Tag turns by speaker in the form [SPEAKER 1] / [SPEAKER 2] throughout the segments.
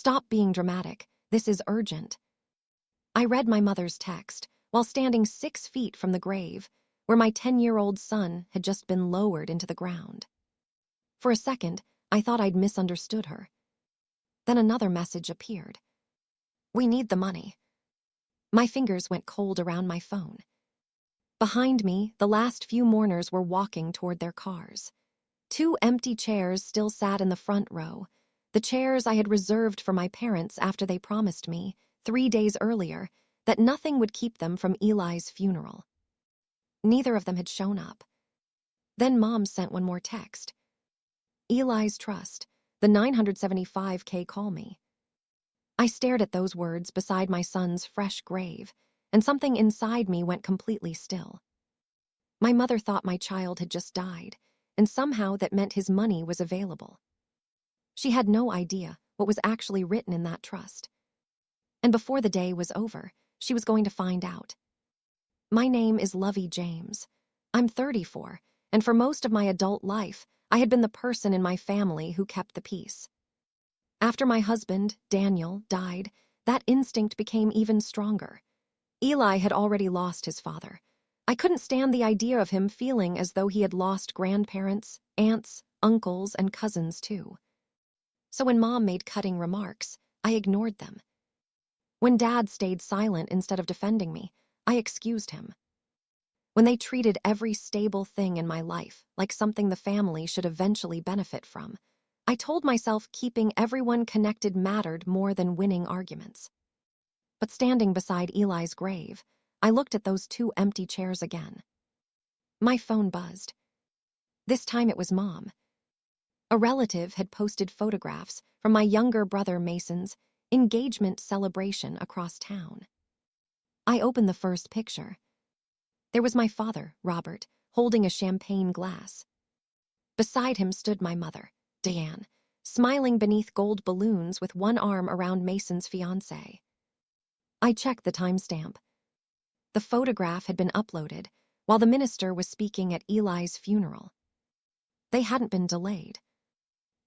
[SPEAKER 1] Stop being dramatic. This is urgent. I read my mother's text while standing 6 feet from the grave, where my 10-year-old son had just been lowered into the ground. For a second, I thought I'd misunderstood her. Then another message appeared. We need the money. My fingers went cold around my phone. Behind me, the last few mourners were walking toward their cars. 2 empty chairs still sat in the front row, the chairs I had reserved for my parents after they promised me, 3 days earlier, that nothing would keep them from Eli's funeral. Neither of them had shown up. Then Mom sent one more text. Eli's trust, the $975K call me. I stared at those words beside my son's fresh grave, and something inside me went completely still. My mother thought my child had just died, and somehow that meant his money was available. She had no idea what was actually written in that trust. And before the day was over, she was going to find out. My name is Lovie James. I'm 34, and for most of my adult life, I had been the person in my family who kept the peace. After my husband, Daniel, died, that instinct became even stronger. Eli had already lost his father. I couldn't stand the idea of him feeling as though he had lost grandparents, aunts, uncles, and cousins too. So when Mom made cutting remarks, I ignored them. When Dad stayed silent instead of defending me, I excused him. When they treated every stable thing in my life like something the family should eventually benefit from, I told myself keeping everyone connected mattered more than winning arguments. But standing beside Eli's grave, I looked at those 2 empty chairs again. My phone buzzed. This time it was Mom. A relative had posted photographs from my younger brother Mason's engagement celebration across town. I opened the first picture. There was my father, Robert, holding a champagne glass. Beside him stood my mother, Diane, smiling beneath gold balloons with one arm around Mason's fiancée. I checked the timestamp. The photograph had been uploaded while the minister was speaking at Eli's funeral. They hadn't been delayed.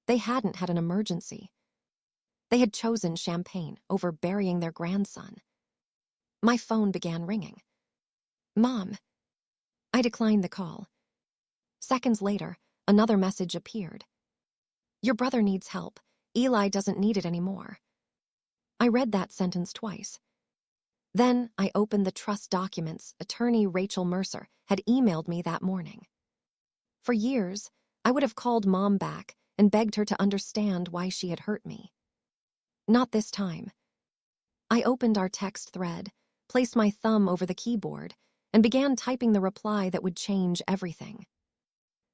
[SPEAKER 1] They hadn't had an emergency. They had chosen champagne over burying their grandson. My phone began ringing. Mom. I declined the call. Seconds later, another message appeared. Your brother needs help. Eli doesn't need it anymore. I read that sentence twice. Then I opened the trust documents attorney Rachel Mercer had emailed me that morning. For years, I would have called Mom back and begged her to understand why she had hurt me. Not this time. I opened our text thread, placed my thumb over the keyboard, and began typing the reply that would change everything.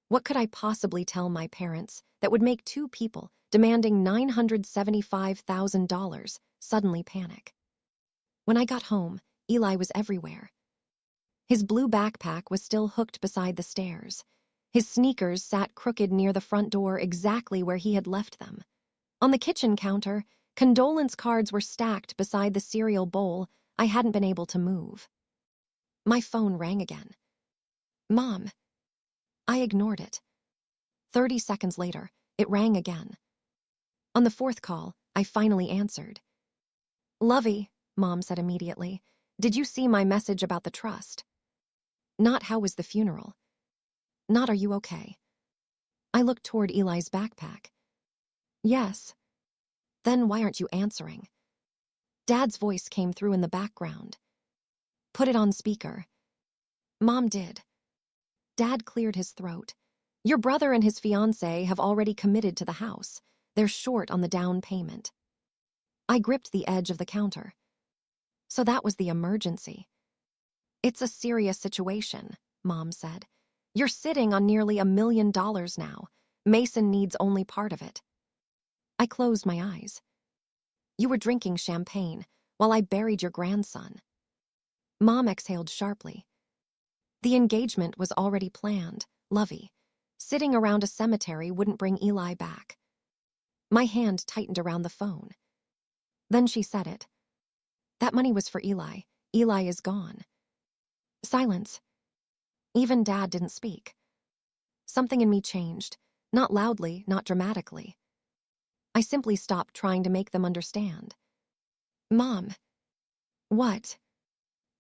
[SPEAKER 1] What could I possibly tell my parents that would make 2 people demanding $975,000 suddenly panic? When I got home, Eli was everywhere. His blue backpack was still hooked beside the stairs. His sneakers sat crooked near the front door exactly where he had left them. On the kitchen counter, condolence cards were stacked beside the cereal bowl I hadn't been able to move. My phone rang again. Mom. I ignored it. 30 seconds later, it rang again. On the 4th call, I finally answered. Lovie, Mom said immediately, did you see my message about the trust? Not how was the funeral. Not are you okay? I looked toward Eli's backpack. Yes. Then why aren't you answering? Dad's voice came through in the background. Put it on speaker. Mom did. Dad cleared his throat. Your brother and his fiancée have already committed to the house. They're short on the down payment. I gripped the edge of the counter. So that was the emergency. It's a serious situation, Mom said. You're sitting on nearly $1 million now. Mason needs only part of it. I closed my eyes. You were drinking champagne while I buried your grandson. Mom exhaled sharply. The engagement was already planned, Lovie. Sitting around a cemetery wouldn't bring Eli back. My hand tightened around the phone. Then she said it. That money was for Eli. Eli is gone. Silence. Even Dad didn't speak. Something in me changed, not loudly, not dramatically. I simply stopped trying to make them understand. Mom, what?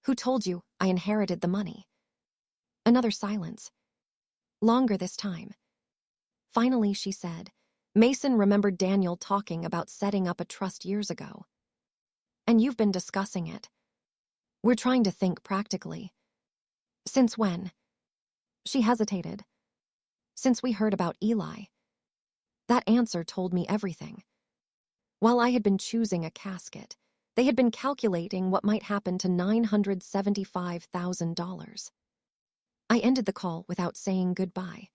[SPEAKER 1] Who told you I inherited the money? Another silence. Longer this time. Finally, she said, Mason remembered Daniel talking about setting up a trust years ago. And you've been discussing it. We're trying to think practically. Since when? She hesitated. Since we heard about Eli. That answer told me everything. While I had been choosing a casket, they had been calculating what might happen to $975,000. I ended the call without saying goodbye.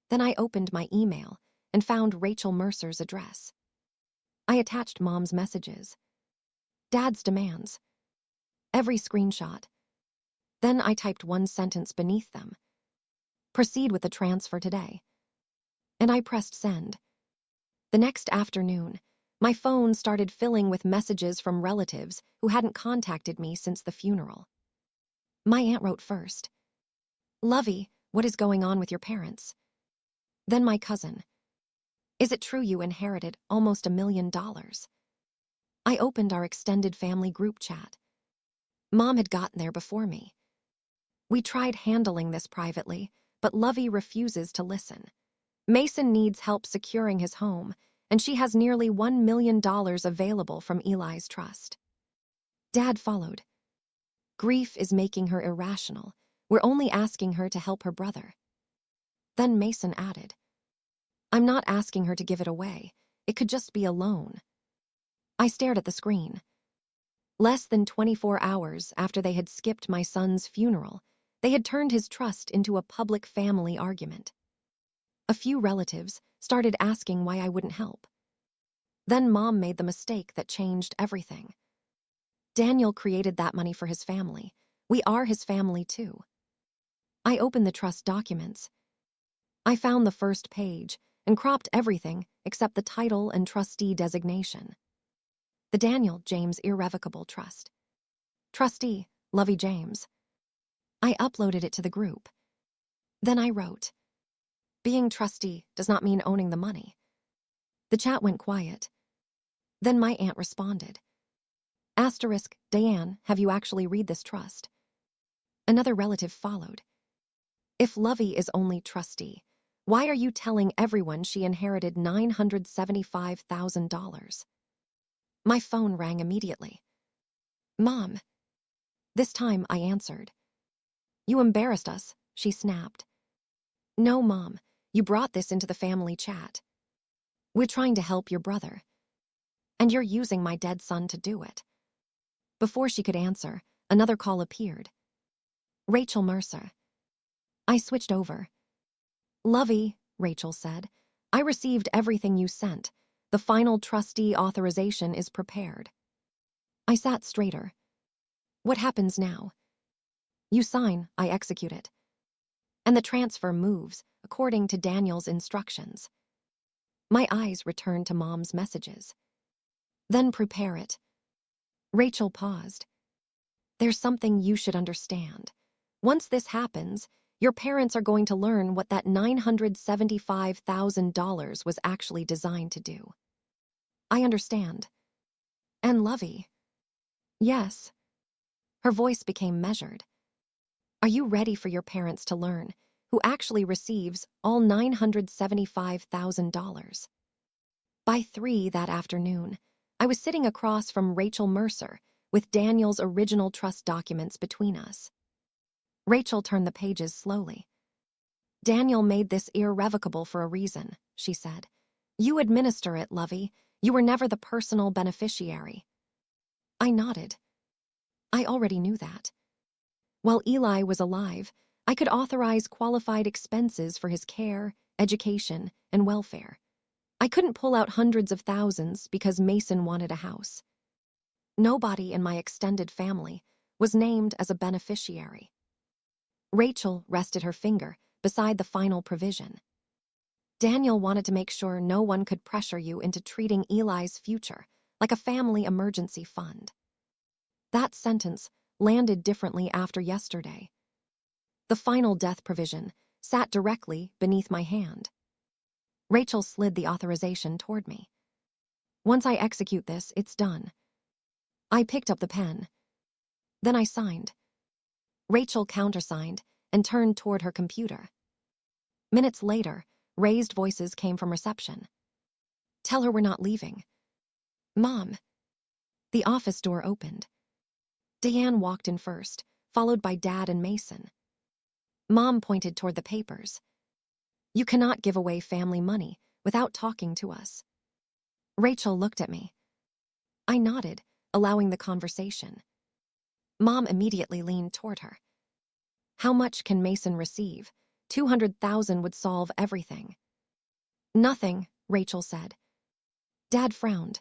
[SPEAKER 1] Then I opened my email and found Rachel Mercer's address. I attached Mom's messages, Dad's demands, every screenshot. Then I typed one sentence beneath them. Proceed with the transfer today. And I pressed send. The next afternoon, my phone started filling with messages from relatives who hadn't contacted me since the funeral. My aunt wrote first. Lovie, what is going on with your parents? Then my cousin. Is it true you inherited almost $1 million? I opened our extended family group chat. Mom had gotten there before me. We tried handling this privately, but Lovie refuses to listen. Mason needs help securing his home, and she has nearly $1 million available from Eli's trust. Dad followed. Grief is making her irrational. We're only asking her to help her brother. Then Mason added, I'm not asking her to give it away. It could just be a loan. I stared at the screen. Less than 24 hours after they had skipped my son's funeral, they had turned his trust into a public family argument. A few relatives started asking why I wouldn't help. Then Mom made the mistake that changed everything. Daniel created that money for his family. We are his family too. I opened the trust documents. I found the first page and cropped everything except the title and trustee designation. The Daniel James Irrevocable Trust. Trustee, Lovie James. I uploaded it to the group. Then I wrote, being trustee does not mean owning the money. The chat went quiet. Then my aunt responded. Asterisk, Diane, have you actually read this trust? Another relative followed. If Lovie is only trustee, why are you telling everyone she inherited $975,000? My phone rang immediately. Mom. This time I answered. You embarrassed us, she snapped. No, Mom, you brought this into the family chat. We're trying to help your brother. And you're using my dead son to do it. Before she could answer, another call appeared. Rachel Mercer. I switched over. Lovie, Rachel said, I received everything you sent. The final trustee authorization is prepared. I sat straighter. What happens now? You sign, I execute it. And the transfer moves according to Daniel's instructions. My eyes returned to Mom's messages. Then prepare it. Rachel paused. There's something you should understand. Once this happens, your parents are going to learn what that $975,000 was actually designed to do. I understand. And Lovie. Yes. Her voice became measured. Are you ready for your parents to learn who actually receives all $975,000? By 3 that afternoon, I was sitting across from Rachel Mercer with Daniel's original trust documents between us. Rachel turned the pages slowly. Daniel made this irrevocable for a reason, she said. You administer it, Lovie. You were never the personal beneficiary. I nodded. I already knew that. While Eli was alive, I could authorize qualified expenses for his care, education, and welfare. I couldn't pull out hundreds of thousands because Mason wanted a house. Nobody in my extended family was named as a beneficiary. Rachel rested her finger beside the final provision. Daniel wanted to make sure no one could pressure you into treating Eli's future like a family emergency fund. That sentence landed differently after yesterday. The final death provision sat directly beneath my hand. Rachel slid the authorization toward me. Once I execute this, it's done. I picked up the pen. Then I signed. Rachel countersigned and turned toward her computer. Minutes later, raised voices came from reception. Tell her we're not leaving. Mom. The office door opened. Deanne walked in first, followed by Dad and Mason. Mom pointed toward the papers. You cannot give away family money without talking to us. Rachel looked at me. I nodded, allowing the conversation. Mom immediately leaned toward her. How much can Mason receive? 200,000 would solve everything. Nothing, Rachel said. Dad frowned.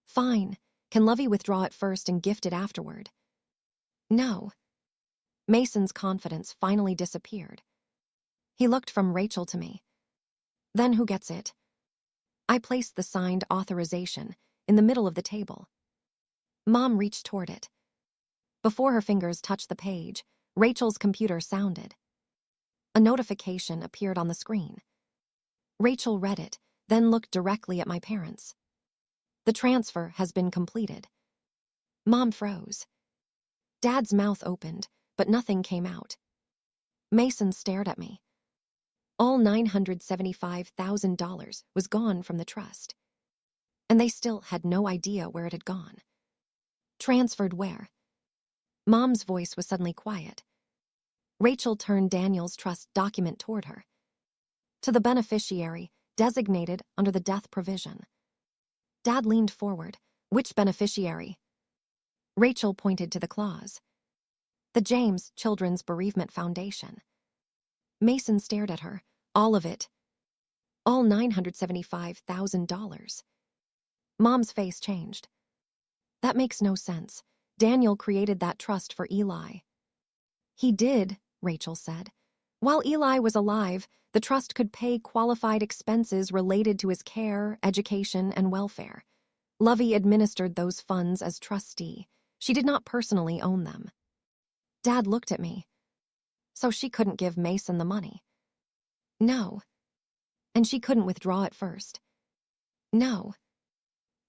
[SPEAKER 1] Fine. Can Lovie withdraw it first and gift it afterward? No. Mason's confidence finally disappeared. He looked from Rachel to me. Then who gets it? I placed the signed authorization in the middle of the table. Mom reached toward it. Before her fingers touched the page, Rachel's computer sounded. A notification appeared on the screen. Rachel read it, then looked directly at my parents. The transfer has been completed. Mom froze. Dad's mouth opened, but nothing came out. Mason stared at me. All $975,000 was gone from the trust. And they still had no idea where it had gone. Transferred where? Mom's voice was suddenly quiet. Rachel turned Daniel's trust document toward her. To the beneficiary, designated under the death provision. Dad leaned forward. Which beneficiary? Rachel pointed to the clause. The James Children's Bereavement Foundation. Mason stared at her. All of it. All $975,000. Mom's face changed. That makes no sense. Daniel created that trust for Eli. He did, Rachel said. While Eli was alive, the trust could pay qualified expenses related to his care, education, and welfare. Lovie administered those funds as trustee. She did not personally own them. Dad looked at me. So she couldn't give Mason the money? No. And she couldn't withdraw it first? No.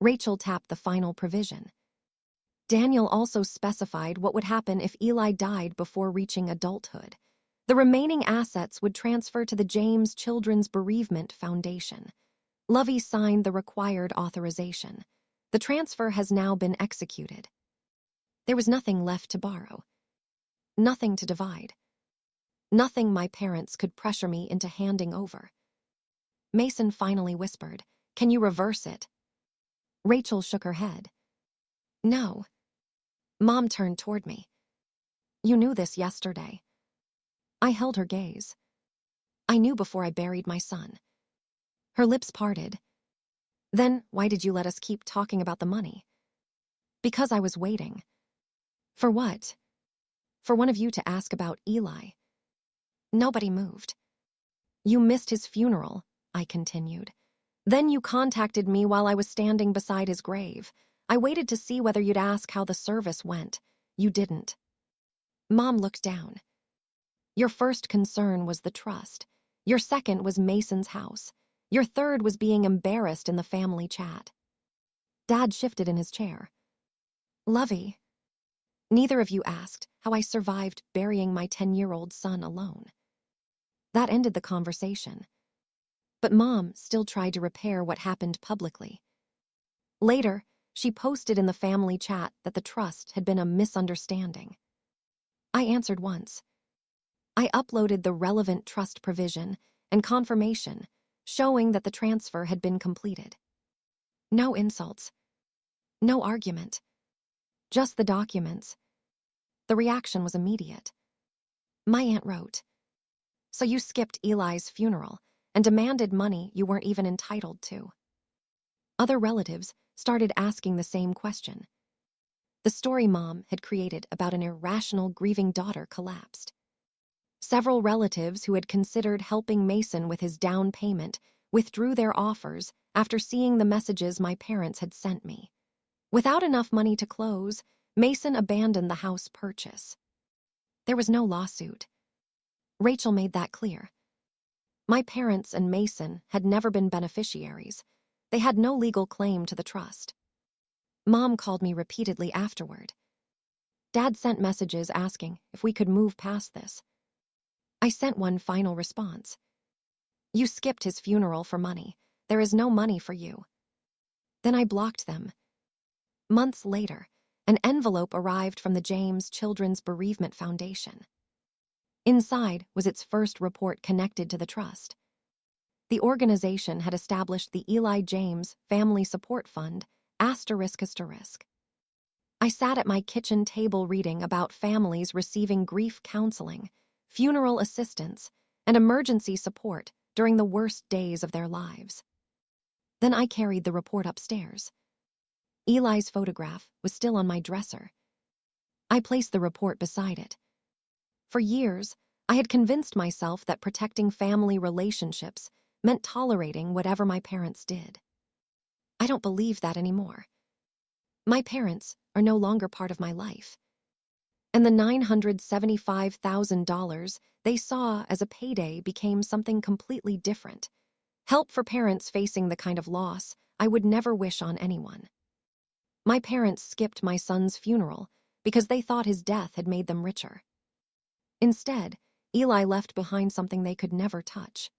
[SPEAKER 1] Rachel tapped the final provision. Daniel also specified what would happen if Eli died before reaching adulthood. The remaining assets would transfer to the James Children's Bereavement Foundation. Lovie signed the required authorization. The transfer has now been executed. There was nothing left to borrow. Nothing to divide. Nothing my parents could pressure me into handing over. Mason finally whispered, "Can you reverse it?" Rachel shook her head. No. Mom turned toward me. You knew this yesterday. I held her gaze. I knew before I buried my son. Her lips parted. Then why did you let us keep talking about the money? Because I was waiting. For what? For one of you to ask about Eli. Nobody moved. You missed his funeral, I continued. Then you contacted me while I was standing beside his grave. I waited to see whether you'd ask how the service went. You didn't. Mom looked down. Your first concern was the trust. Your second was Mason's house. Your third was being embarrassed in the family chat. Dad shifted in his chair. Lovie. Neither of you asked how I survived burying my 10-year-old son alone. That ended the conversation. But Mom still tried to repair what happened publicly. Later, she posted in the family chat that the trust had been a misunderstanding. I answered once. I uploaded the relevant trust provision and confirmation showing that the transfer had been completed. No insults. No argument. Just the documents. The reaction was immediate. My aunt wrote, "So you skipped Eli's funeral and demanded money you weren't even entitled to." Other relatives started asking the same question. The story Mom had created about an irrational grieving daughter collapsed. Several relatives who had considered helping Mason with his down payment withdrew their offers after seeing the messages my parents had sent me. Without enough money to close, Mason abandoned the house purchase. There was no lawsuit. Rachel made that clear. My parents and Mason had never been beneficiaries. They had no legal claim to the trust. Mom called me repeatedly afterward. Dad sent messages asking if we could move past this. I sent one final response. You skipped his funeral for money. There is no money for you. Then I blocked them. Months later, an envelope arrived from the James Children's Bereavement Foundation. Inside was its first report connected to the trust. The organization had established the Eli James Family Support Fund, ****. I sat at my kitchen table reading about families receiving grief counseling, funeral assistance, and emergency support during the worst days of their lives. Then I carried the report upstairs. Eli's photograph was still on my dresser. I placed the report beside it. For years, I had convinced myself that protecting family relationships meant tolerating whatever my parents did. I don't believe that anymore. My parents are no longer part of my life. And the $975,000 they saw as a payday became something completely different. Help for parents facing the kind of loss I would never wish on anyone. My parents skipped my son's funeral because they thought his death had made them richer. Instead, Eli left behind something they could never touch.